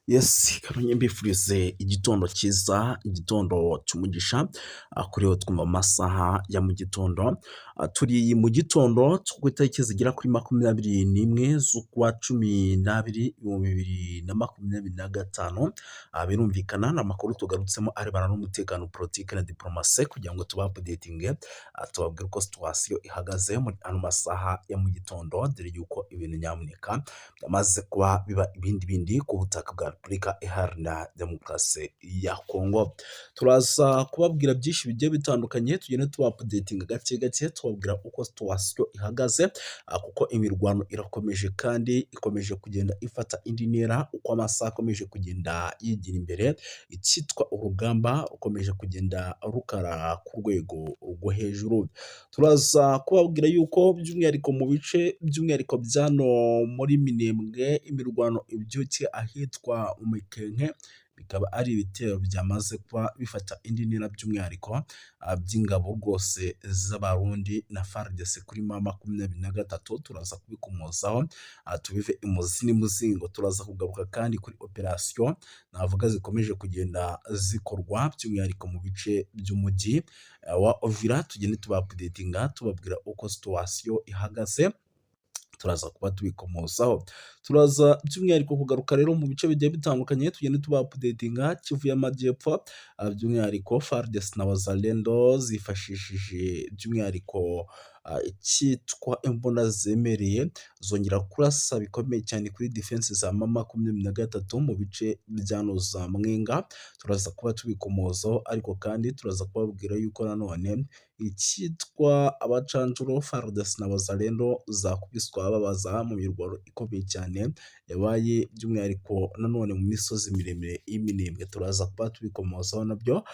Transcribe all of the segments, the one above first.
Yes, kamenya mbifurize igitondo cyiza, igitondo cy'umugisha, kuri we twumva amasaha ya mu gitondo, turi mu gitondo cyo ku itariki zigera kuri 21 z'ukwa cumi n'abiri, 2025, birumvikana ni amakuru tugarutsemo arebana n'umutekano, politiki na diplomasi kugira ngo tubapudetinge, tubabwire uko situwasiyo ihagaze muri ano masaha ya mu gitondo, dore yuko ibintu nyamuneka byamaze kuba biba ibindi bindi ku butaka bwa Repubulika Iharanira Demokarasi ya Kongo. Turaza kubabwira byinshi bigiye bitandukanye, tugenda tubapudetinga gake gake, tubabwira uko situwasiyo ihagaze, kuko imirwano irakomeje kandi ikomeje kugenda ifata indi ntera, uko amasaha akomeje kugenda yigira imbere, icyitwa urugamba rukomeje kugenda rukara ku rwego rwo hejuru. Turaza kubabwira yuko by'umwihariko mu bice by'umwihariko byano muri Minembwe, imirwano ibyukiye ahitwa Umukenke, bikaba ari ibitero byamaze kuba bifata indi ntera by'umwihariko by'ingabo rwose z'Abarundi na FARDC kuri M23. Turaza kubikomozaho, tubive imuzi n'imuzingo. Turaza kugaruka kandi kuri operasiyo navuga zikomeje kugenda zikorwa by'umwihariko mu bice by'umujyi wa Uvira, tugende tubapudetinga tubabwira uko situwasiyo ihagaze, turaza kuba tubikomozaho. Turaza by'umwihariko kugaruka rero mu bice bigiye bitandukanye, tugende tubapudetinga Kivu y'Amajyepfo, by'umwihariko FARDC na Wazalendo zifashishije by'umwihariko icyitwa imbunda zemereye, zongera kurasa bikomeye cyane kuri defense za M23 mu bice byano za Mwenga. Turaza kuba tubikomozaho, ariko kandi turaza kubabwira yuko nanone icyitwa abacanjuro FARDC na Wazalendo zakubiswa babaza mu mirwano ikomeye cyane yabaye by'umwihariko nanone mu misozi miremire y'Iminembwe. Turaza kuba tubikomozaho nabyo,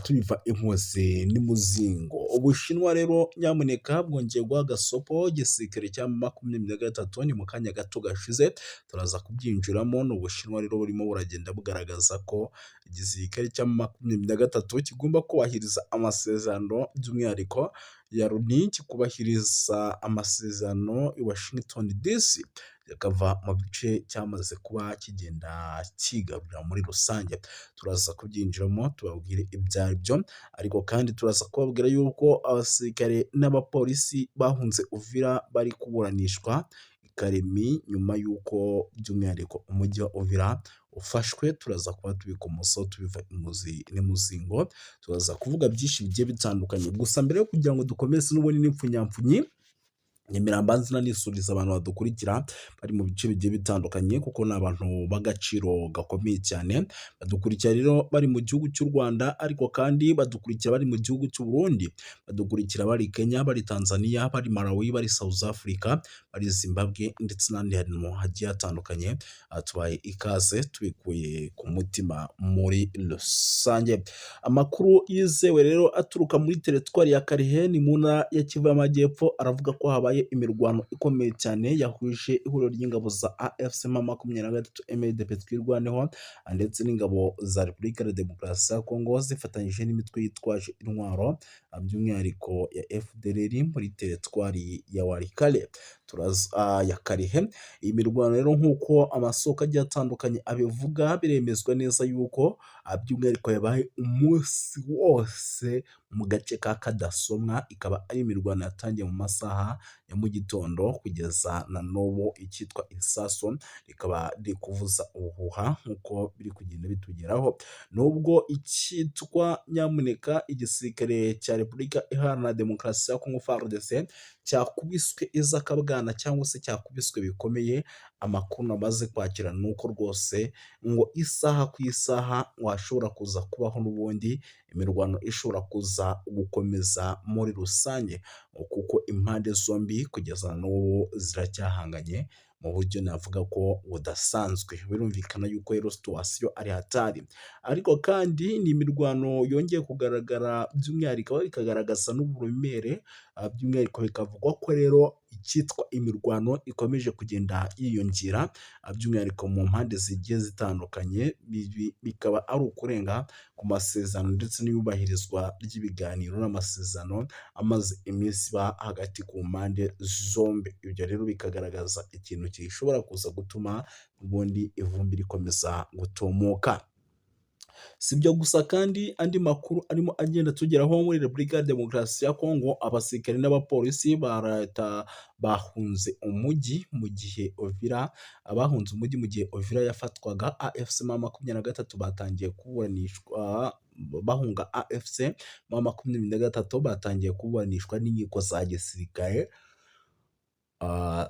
tubiva impuzi n'imuzingo. Ubushinwa rero nyamuneka bwongeye guha agasopo igisirikare cya M23, ni mu kanya gato gashize turaza kubyinjiramo. Ni Ubushinwa rero burimo buragenda bugaragaza ko igisirikare cya M23 kigomba kubahiriza amasezerano by'umwihariko ya Loni, kikubahiriza amasezerano i Washington DC, kikava mu bice cyamaze kuba kigenda kigarurira muri rusange. Turaza kubyinjiramo tubabwire ibyo ari byo, ariko kandi turaza kubabwira yuko abasirikare n'abapolisi bahunze Uvira bari kuburanishwa i Karemi nyuma y'uko by'umwihariko umujyi wa Uvira ufashwe. Turaza kuba tubikomosaho tubiva imuzi n'imuzingo, turaza kuvuga byinshi bigiye bitandukanye. Gusa mbere yo kugira ngo dukomeze n'ubundi n'ipfunyapfunyi, Nyamirambanzi nanisuriza abantu badukurikira bari mu bice bigiye bitandukanye, kuko ni abantu b'agaciro gakomeye cyane. Badukurikira rero bari mu gihugu cy'u Rwanda, ariko kandi badukurikira bari mu gihugu cy'u Burundi, badukurikira bari Kenya, bari Tanzania, bari Malawi, bari South Africa, bari Zimbabwe ndetse n'ahandi hantu hagiye hatandukanye. Tubaye ikaze tubikuye ku mutima muri rusange. Amakuru yizewe rero aturuka muri teritwari ya Karehe ni mu ntara ya Kivu y'Amajyepfo, aravuga ko habaye imirwano ikomeye cyane yahuje ihuriro ry'ingabo za AFC M23 MDP twirwaneho, ndetse n'ingabo za Repubulika ya Demokarasi ya Kongo zifatanyije n'imitwe yitwaje intwaro, by'umwihariko ya FDLR muri teritwari ya Walikale ya Karehe. Iyi mirwano rero nk'uko amasoko agiye atandukanye abivuga, biremezwa neza yuko by'umwihariko yabaye umunsi wose mu gace ka Kadasomwa. Ikaba ari imirwano yatangiye mu masaha ya mu gitondo kugeza na n'ubu icyitwa isaso rikaba riri kuvuza ubuhuha nk'uko biri kugenda bitugeraho. Nubwo icyitwa nyamuneka igisirikare cya Repubulika Iharanira Demokarasi ya Kongo FARDC cyakubiswe izakabwana cyangwa se cyakubiswe bikomeye, amakuru namaze kwakira ni uko rwose ngo isaha ku isaha washobora kuza kubaho n'ubundi imirwano ishobora kuza gukomeza muri rusange, kuko impande zombi kugeza n'ubu ziracyahanganye mu buryo navuga ko budasanzwe. Birumvikana yuko rero situwasiyo ari hatari, ariko kandi ni imirwano yongeye kugaragara by'umwihariko ikagaragaza n'uburemere, by'umwihariko bikavugwa ko rero icyitwa imirwano ikomeje kugenda yiyongera, by'umwihariko mu mpande zigiye zitandukanye. Bikaba ari ukurenga ku masezerano ndetse n'iyubahirizwa ry'ibiganiro n'amasezerano amaze iminsi iba hagati ku mpande zombi. Ibyo rero bikagaragaza ikintu gishobora kuza gutuma ubundi ivumbi rikomeza gutumuka. Si ibyo gusa kandi andi makuru arimo agenda tugeraho muri Repubulika ya Demokarasi ya Kongo, abasirikare n'abapolisi ba leta bahunze umujyi mu gihe Uvira, abahunze umujyi mu gihe Uvira yafatwaga. AFC M23 batangiye kuburanishwa, bahunga AFC M23 batangiye kuburanishwa n'inkiko za gisirikare.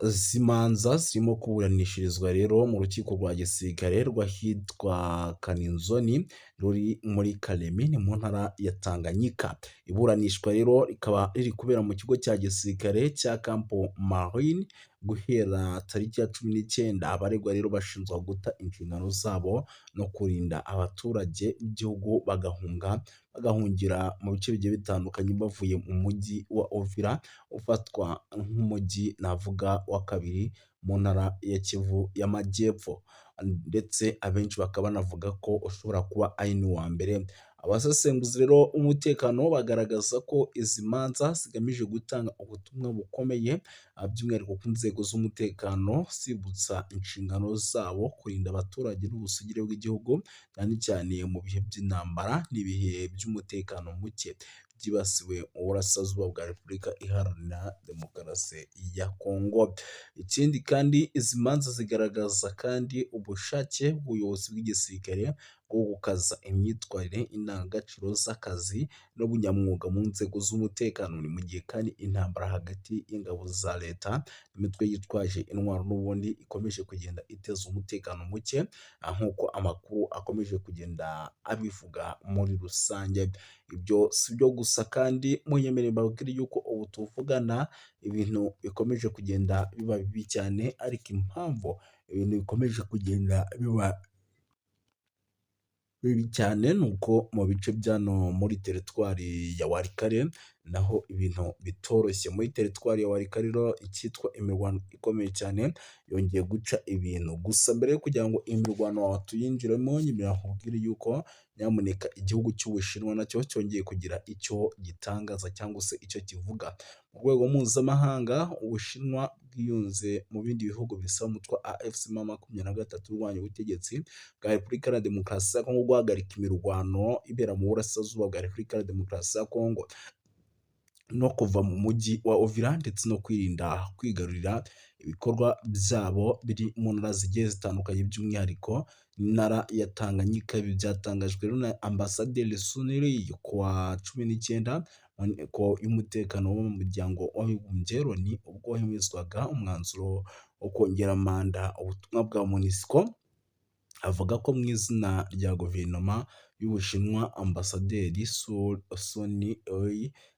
Zimanza zirimo kuburanishirizwa rero mu rukiko rwa gisirikare rw'ahitwa Kaninzoni ruri muri Kalemi ni mu ntara ya Tanganyika. Iburanishwa rero rikaba riri kubera mu kigo cya gisirikare cya Campo Marine guhera tariki ya 19. Abaregwa rero bashinjwa guta inshingano zabo no kurinda abaturage b'igihugu bagahungira mu bice bigiye bitandukanye bavuye mu mujyi wa Uvira ufatwa nk'umujyi navuga wa kabiri mu ntara ya Kivu y'Amajyepfo, ndetse abenshi bakaba banavuga ko ushobora kuba ari n'uwa mbere. Abasesenguzi rero umutekano bagaragaza ko izi manza zigamije gutanga ubutumwa bukomeye, by'umwihariko ku nzego z'umutekano zibutsa inshingano zabo kurinda abaturage n'ubusugire bw'igihugu, cyane cyane mu bihe by'intambara n'ibihe by'umutekano muke byibasiwe mu burasirazuba bwa Repubulika Iharanira Demokarasi ya Kongo. Ikindi kandi izi manza zigaragaza kandi ubushake bw'ubuyobozi bw'igisirikare bwo gukaza imyitwarire, indangagaciro z'akazi n'ubunyamwuga mu nzego z'umutekano. Ni mu gihe kandi intambara hagati y'ingabo za leta n'imitwe yitwaje intwaro n'ubundi ikomeje kugenda iteza umutekano muke, nk'uko amakuru akomeje kugenda abivuga muri rusange. Ibyo si byo gusa kandi munyemerere mbabwire yuko ubu tuvugana ibintu bikomeje kugenda biba bibi cyane, ariko impamvu ibintu bikomeje kugenda biba bibi cyane ni uko mu bice byano muri teritwari ya Walikale naho ibintu bitoroshye. Muri teritwari ya Walikale rero icyitwa imirwano ikomeye cyane yongeye guca ibintu. Gusa mbere yo kugira ngo imirwano tuyinjiremo, nyemera nkubwire yuko nyamuneka igihugu cy'Ubushinwa nacyo cyongeye kugira icyo gitangaza cyangwa se icyo kivuga. Mu rwego mpuzamahanga, Ubushinwa bwiyunze mu bindi bihugu bisaba umutwe AFC M23 urwanya ubutegetsi bwa Repubulika ya Demokarasi ya Kongo guhagarika imirwano ibera mu burasirazuba bwa Repubulika ya Demokarasi ya Kongo no kuva mu mujyi wa Uvira, ndetse no kwirinda kwigarurira ibikorwa byabo biri mu ntara zigiye zitandukanye, by'umwihariko intara ya Tanganyika. Ibi byatangajwe na Ambasaderi Suniri ku wa 19 ko y'umutekano wo mu muryango w'abibumbye Loni, ubwo hemezwaga umwanzuro wo kongera manda ubutumwa bwa MONUSCO. Avuga ko mu izina rya guverinoma y'Ubushinwa, Ambasaderi Suni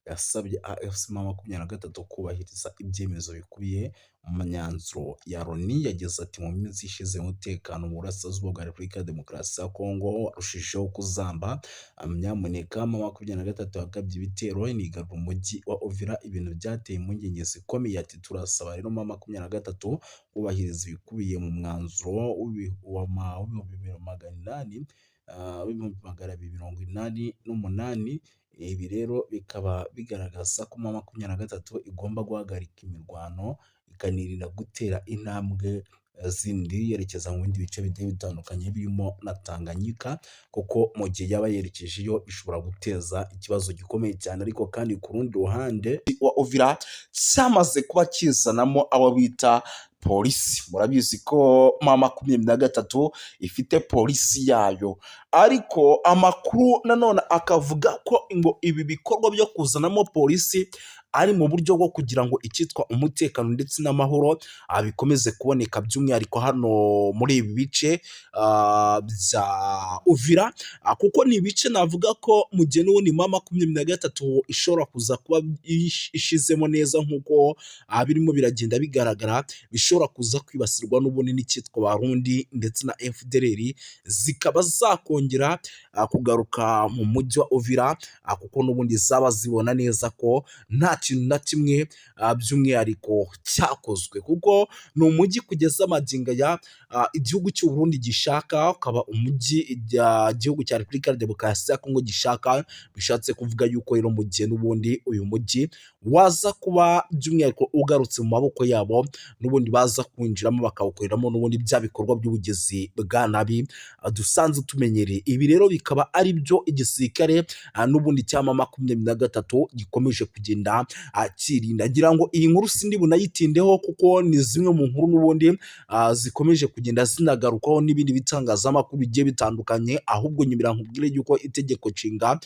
yasabye AFC M23 kubahiriza ibyemezo bikubiye mu myanzuro ya Loni. Yagize ati mu minsi ishize umutekano mu burasirazuba bwa Repubulika ya Demokarasi ya Kongo warushijeho kuzamba. Nyamuneka M23 yagabye ibitero inigarura umujyi wa Uvira, ibintu byateye impungenge zikomeye. Ati turasaba rero M23 kubahiriza ibikubiye mu mwanzuro w'ibihumbi 288. Ibi rero bikaba bigaragaza ko M23 igomba guhagarika imirwano ikanirinda gutera intambwe zindi yerekeza mu bindi bice bigiye bitandukanye birimo na Tanganyika, kuko mu gihe yaba yerekejeyo ishobora guteza ikibazo gikomeye cyane. Ariko kandi ku rundi ruhande wa Uvira cyamaze kuba kizanamo abo bita polisi. Murabizi ko M23 ifite polisi yayo, ariko amakuru nanone akavuga ko ngo ibi bikorwa byo kuzanamo polisi ari mu buryo bwo kugira ngo icyitwa umutekano ndetse n'amahoro bikomeze kuboneka, by'umwihariko hano muri ibi bice bya Uvira, kuko ni ibice navuga ko mu gihe n'ubundi M23 ishobora kuza kuba ishizemo neza nk'uko birimo biragenda bigaragara, bishobora kuza kwibasirwa n'ubundi n'icyitwa Barundi ndetse na FDLR, zikaba zakongera kugaruka mu mujyi wa Uvira, kuko n'ubundi zaba zibona neza ko nta kintu na kimwe by'umwihariko cyakozwe, kuko ni umujyi kugeza amagingo ya igihugu cy'u Burundi gishaka, ukaba umujyi igihugu cya Repubulika ya Demokarasi ya Kongo gishaka, bishatse kuvuga yuko rero mu gihe n'ubundi uyu mujyi waza kuba by'umwihariko ugarutse mu maboko yabo, n'ubundi baza kwinjiramo bakawukoreramo n'ubundi bya bikorwa by'ubugizi bwa nabi dusanzwe tumenyereye. Ibi rero bikaba ari byo igisirikare n'ubundi cyama 23 gikomeje kugenda kirinda. Ngira ngo iyi nkuru sindi bunayitindeho kuko ni zimwe mu nkuru n'ubundi zikomeje kugenda zinagarukaho n'ibindi bitangazamakuru bigiye bitandukanye, ahubwo nyimira nkubwire yuko itegeko nshinga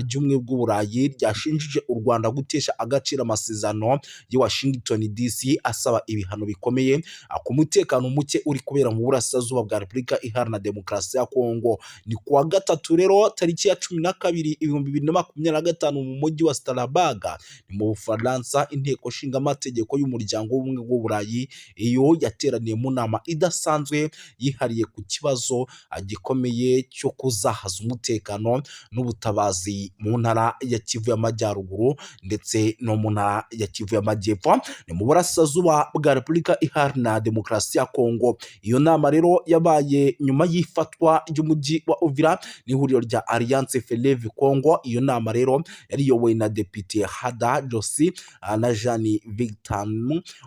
ry'ubumwe bw'Uburayi ryashinjije u Rwanda gutesha agaciro amasezerano ya Washington DC asaba ibihano bikomeye ku mutekano muke uri kubera mu burasirazuba bwa Repubulika Iharanira Demokarasi ya Kongo. Ni kuwa gatatu rero tariki ya 12 2025 mu mujyi wa Strasbourg ni mu Bufaransa, inteko nshinga amategeko y'umuryango w'ubumwe bw'Uburayi iyo yateraniye mu nama idasanzwe yihariye ku kibazo gikomeye cyo kuzahaza umutekano n'ubutabazi mu ntara ya Kivu y'Amajyaruguru ndetse no mu ntara ya Kivu y'Amajyepfo, ni mu burasirazuba bwa Repubulika Iharanira Demokarasi ya Kongo. Iyo nama rero yabaye nyuma y'ifatwa ry'umujyi wa Uvira n'ihuriro rya Alliance Fleuve Congo. Iyo nama rero yariyobowe na Depite Hada Josi na Jean Victor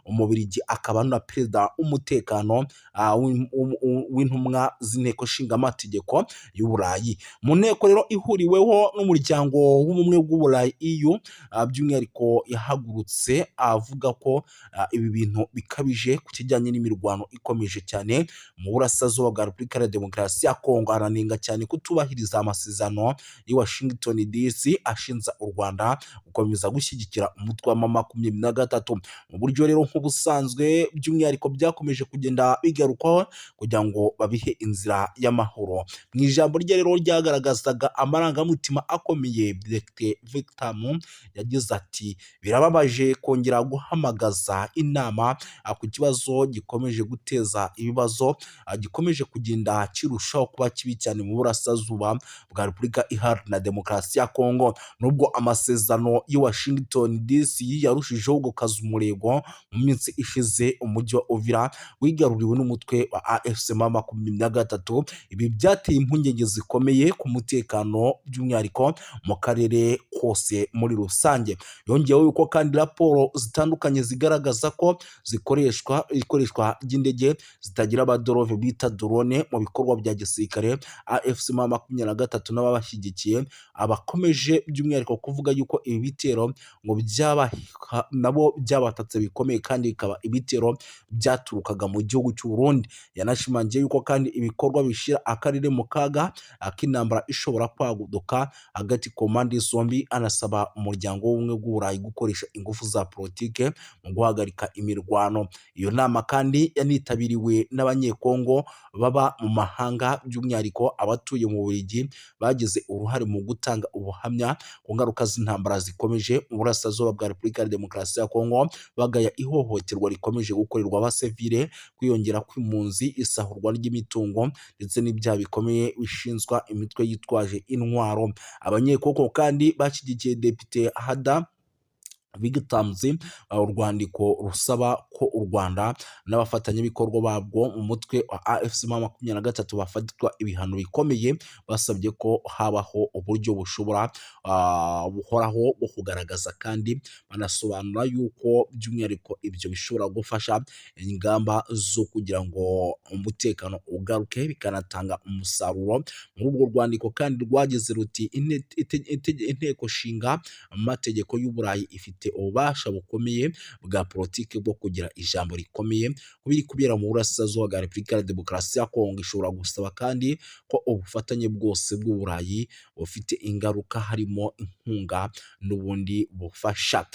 Umubirigi, akaba na perezida w'umutekano w'intumwa z'inteko nshinga amategeko y'Uburayi. Mu nteko rero ihuriweho n'umuryango w'ubumwe bw'Uburayi EU, by'umwihariko yahagurutse avuga ko ibi bintu bikabije ku kijyanye n'imirwano ikomeje cyane mu burasirazuba bwa Repubulika ya Demokarasi ya Kongo. Aranenga cyane kutubahiriza amasezerano ya Washington DC ashinza u Rwanda gukomeza gushyigikira umutwe wa 23 mu buryo rero nk'ubusanzwe, by'umwihariko byakomeje kugenda bigarukwaho kugira ngo babihe inzira y'amahoro. Mu ijambo rye rero ryagaragazaga amarangamutima akomeye, Dr Victor yagize ati birababaje kongera guhamagaza inama ku kibazo gikomeje guteza ibibazo, gikomeje kugenda kirushaho kuba kibi cyane mu burasirazuba bwa Repubulika Iharanira Demokarasi ya Kongo. Nubwo amasezerano ya Washington DC yarushijeho gukaza umurego mu minsi ishize, umujyi wa Uvira wigaruriwe n'umutwe wa AFC M23. Ibi byateye impungenge zikomeye ku mutekano, by'umwihariko mu karere kose muri rusange. Yongeyeho yuko kandi raporo zitandukanye zigaragaza ko ikoreshwa ry'indege zitagira abadorove bita drone mu bikorwa bya gisirikare. AFC M23 n'ababashyigikiye abakomeje by'umwihariko kuvuga yuko ibi bitero ngo nabo byabatatse bikomeye kandi bikaba ibitero byaturukaga mu gihugu cy'u Burundi. Yanashimangiye yuko kandi ibikorwa bishira akarere mu kaga ak'intambara ishobora kwaguduka hagati ku mpande zombi. Anasaba umuryango w'ubumwe bw'Uburayi gukoresha ingufu za politike mu guhagarika imirwano. Iyo nama kandi yanitabiriwe n'abanyekongo baba mu mahanga, by'umwihariko abatuye mu Bubiligi bagize uruhare mu gutanga ubuhamya ku ngaruka z'intambara zikomeje mu burasirazuba bwa Repubulika ya Demokarasi ya Kongo, bagaya ihohoterwa rikomeje gukorerwa abasivile, kwiyongera kw'impunzi, isahurwa ry'imitungo ndetse n'ibyaha bikomeye bishinzwa imitwe yitwaje intwaro. Abanyekongo kandi bashyigikiye Depite Hada Victor urwandiko rusaba ko u Rwanda n'abafatanyabikorwa babwo mu mutwe wa AFC M23 bafatwa ibihano bikomeye, basabye ko habaho uburyo bushobora buhoraho bwo kugaragaza, kandi banasobanura yuko by'umwihariko ibyo bishobora gufasha ingamba zo kugira ngo umutekano ugaruke bikanatanga umusaruro. Muri urwo rwandiko kandi rwagize ruti inteko nshinga amategeko y'Uburayi ifite ububasha bukomeye bwa politiki bwo kugira ijambo rikomeye kubiri kubera mu burasirazuba bwa Repubulika ya Demokarasi ya Kongo. Ishobora gusaba kandi ko ubufatanye bwose bw'Uburayi bufite ingaruka, harimo inkunga n'ubundi bufasha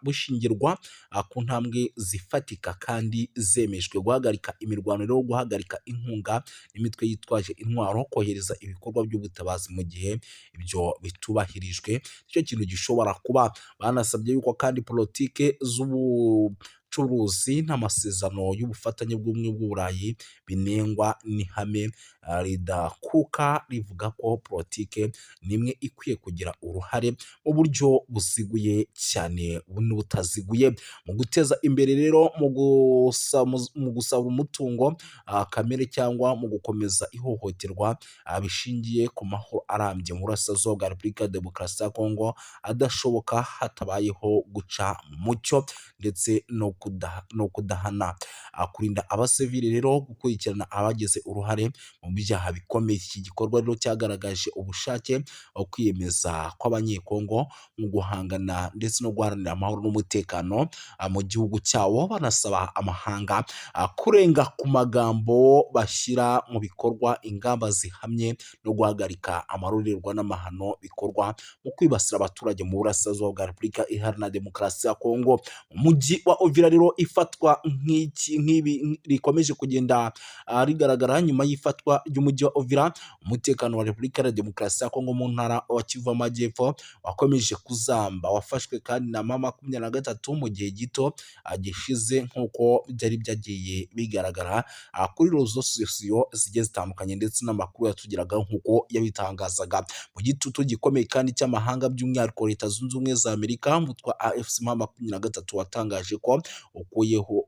bushingirwa ku ntambwe zifatika kandi zemejwe: guhagarika imirwano rero, guhagarika inkunga n'imitwe yitwaje intwaro, kohereza ibikorwa by'ubutabazi mu gihe ibyo bitubahirijwe. Icyo kintu gishobora kuba. Banasabye yuko kandi politike by'ubucuruzi n'amasezerano y'ubufatanye bw'ubumwe bw'Uburayi binengwa n'ihame ridakuka rivuga ko politike nimwe ikwiye kugira uruhare mu buryo buziguye cyane n'ubutaziguye mu guteza imbere rero mu gusaba umutungo kamere cyangwa mu gukomeza ihohoterwa bishingiye ku mahoro arambye mu burasirazuba bwa Repubulika ya Demokarasi ya Kongo adashoboka hatabayeho guca mu mucyo ndetse no kudahana kurinda abasivili rero gukurikirana abagize uruhare mu byaha bikomeye. Iki gikorwa rero cyagaragaje ubushake kwiyemeza kw'abanyekongo mu guhangana ndetse no guharanira amahoro n'umutekano mu gihugu cyawo, banasaba amahanga kurenga ku magambo bashyira mu bikorwa ingamba zihamye no guhagarika amarorerwa n'amahano bikorwa mu kwibasira abaturage mu burasirazuba bwa Repubulika Iharanira Demokarasi ya Kongo. Umujyi wa Uvira rero ifatwa nk'ibi rikomeje kugenda rigaragara nyuma y'ifatwa ry'umujyi wa Uvira. Umutekano wa Repubulika ya Demokarasi ya Kongo mu ntara wa Kivu y'Amajyepfo wakomeje kuzamba, wafashwe kandi na M23 mu gihe gito gishize nk'uko byari byagiye bigaragara kuri rezo sosiyo zigiye zitandukanye ndetse n'amakuru yatugeraga nk'uko yabitangazaga. Mu gitutu gikomeye kandi cy'amahanga by'umwihariko Leta Zunze Ubumwe za Amerika, umutwe wa AFC M23 watangaje ko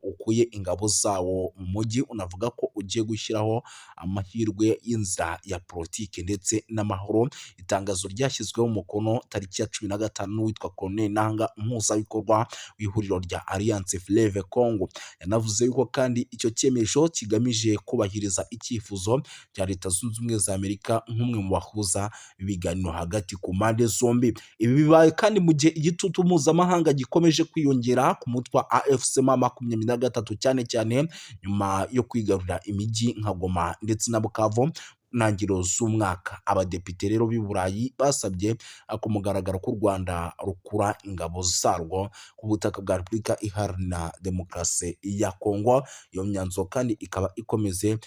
ukuye ingabo zawo mu mujyi, unavuga ko ugiye gushyiraho amahirwe y'inzira ya politiki ndetse n'amahoro. Itangazo ryashyizweho umukono tariki ya 15 witwa Colonel Nanga, umuhuzabikorwa w'ihuriro rya Alliance Fleuve Congo, yanavuze yuko kandi icyo cyemezo kigamije kubahiriza icyifuzo cya Leta Zunze Ubumwe za Amerika nk'umwe mu bahuza ibiganiro hagati ku mpande zombi. Ibi bibaye kandi mu gihe igitutu mpuzamahanga gikomeje kwiyongera ku mutwe wa AFC M23 cyane cyane nyuma yo kwigarurira imijyi nka Goma ndetse na Bukavu ntangiriro z'umwaka. Abadepite rero b'i Burayi basabye ku mugaragaro ko u Rwanda rukura ingabo zarwo ku butaka bwa Repubulika Iharanira Demokarasi ya Kongo. Iyo myanzuro kandi ikaba ikomeze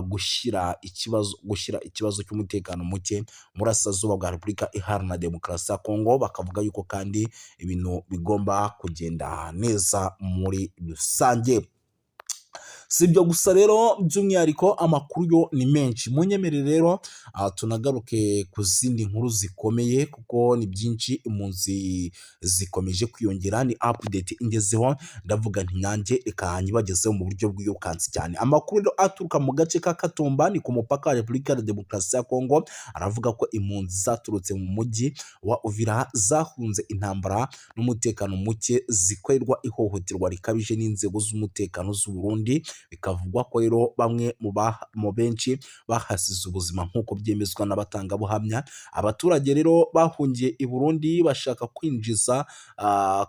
gushyira ikibazo cy'umutekano muke mu burasirazuba bwa Repubulika Iharanira Demokarasi ya Kongo. Bakavuga yuko kandi ibintu bigomba kugenda neza muri rusange. Si ibyo gusa rero, by'umwihariko amakuru yo ni menshi. Munyemerere rero tunagaruke ku zindi nkuru zikomeye kuko ni byinshi. Impunzi zikomeje kwiyongera, ni update ingezeho, ndavuga nti nanjye reka nyibagezeho mu buryo bw'iyokansi cyane. Amakuru aturuka mu gace ka Katumba ni ku mupaka wa Repubulika ya Demokarasi ya Kongo, aravuga ko impunzi zaturutse mu mujyi wa Uvira zahunze intambara n'umutekano muke zikorerwa ihohoterwa rikabije n'inzego z'umutekano z'u Burundi. Bikavugwa ko rero bamwe mu benshi bahasize ubuzima nk'uko byemezwa n'abatangabuhamya. Abaturage rero bahungiye i Burundi bashaka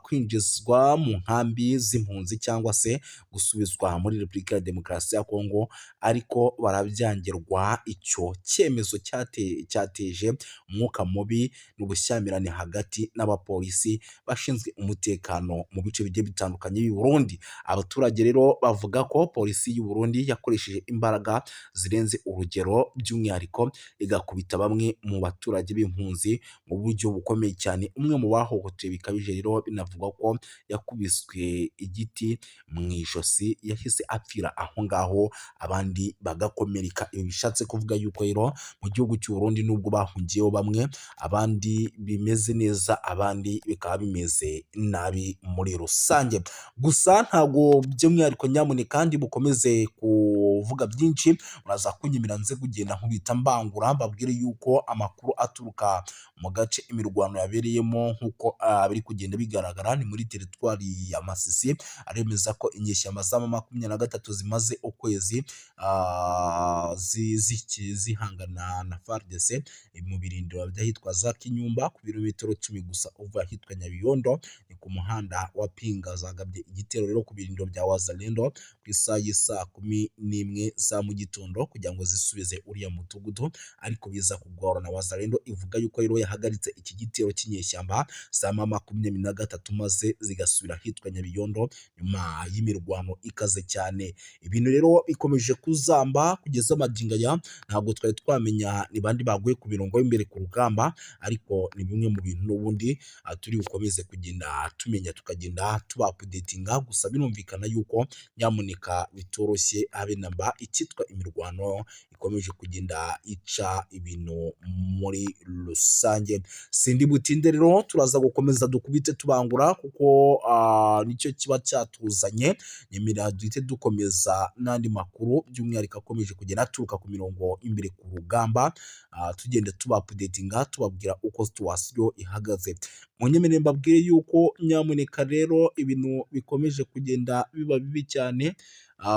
kwinjizwa mu nkambi z'impunzi cyangwa se gusubizwa muri Repubulika ya Demokarasi ya Kongo, ariko barabyangirwa. Icyo cyemezo cyateje umwuka mubi n'ubushyamirane hagati n'abapolisi bashinzwe umutekano mu bice bigiye bitandukanye b'i Burundi. Abaturage rero bavuga ko polisi y'u Burundi yakoresheje imbaraga zirenze urugero, by'umwihariko igakubita bamwe mu baturage b'impunzi mu buryo bukomeye cyane. Umwe mu bahohotewe bikabije rero binavugwa ko yakubiswe igiti mu ijosi, yahise apfira aho ngaho, abandi bagakomereka. Ibi bishatse kuvuga yuko rero mu gihugu cy'u Burundi nubwo bahungiyeho bamwe, abandi bimeze neza, abandi bikaba bimeze nabi muri rusange. Gusa ntabwo by'umwihariko nyamuneka kandi bukomeze kuvuga byinshi, muraza kunyemera nze kugenda nkubita mbangura mbabwire yuko amakuru aturuka mu gace imirwano yabereyemo nk'uko biri kugenda bigaragara ni muri teritwari ya Masisi, aremeza ko inyeshyamba za M23 zimaze ukwezi zihangana na FARDC mu birindiro by'ahitwa za Kinyumba ku birometero 10 gusa uva ahitwa Nyabiyondo, ni ku muhanda wa Pinga. Zagabye igitero rero ku birindiro bya Wazalendo ku isaha y'isaa 11 za mu gitondo kugira ngo zisubize uriya mudugudu, ariko biza kugorana. Wazalendo ivuga yuko rero yahagaritse iki gitero cy'inyeshyamba za M23 maze zigasubira ahitwa Nyabiyondo nyuma y'imirwano ikaze cyane. Ibintu rero bikomeje kuzamba kugeza magingo aya, ntabwo twari twamenya ni bandi baguye ku mirongo y'imbere ku rugamba, ariko ni bimwe mu bintu n'ubundi turi bukomeze kugenda tumenya tukagenda tuba updatinga. Gusa birumvikana yuko nyamuneka bitoroshye habe namba, icyitwa imirwano ikomeje kugenda ica ibintu muri rusange. Sindi butinde rero, turaza gukomeza dukubite tubangura kuko nicyo kiba cyatuzanye. Nyemera duhite dukomeza n'andi makuru by'umwihariko akomeje kugenda aturuka ku mirongo imbere ku rugamba, tugenda tuba updatinga tubabwira uko situwasiyo ihagaze. Munyemerere mbabwire yuko nyamuneka rero ibintu bikomeje kugenda biba bibi cyane,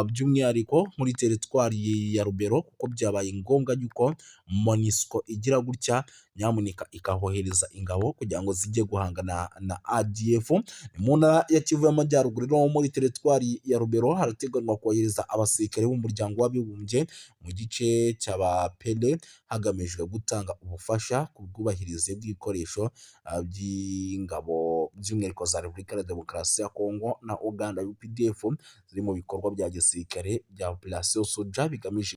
by'umwihariko muri teritwari ya Rubero, kuko byabaye ngombwa yuko MONUSCO igira gutya nyamuneka ikahohereza ingabo kugira ngo zijye guhangana na ADF. Mu ntara ya Kivu y'Amajyaruguru rero muri teritwari ya Rubero harateganywa kohereza abasirikare b'umuryango w'abibumbye mu gice cy'abapele hagamijwe gutanga ubufasha ku bwubahirize bw'ibikoresho by'ingabo by'umwihariko za Repubulika ya Demokarasi ya Kongo na Uganda UPDF ziri mu bikorwa bya gisirikare bya Operation Soja bigamije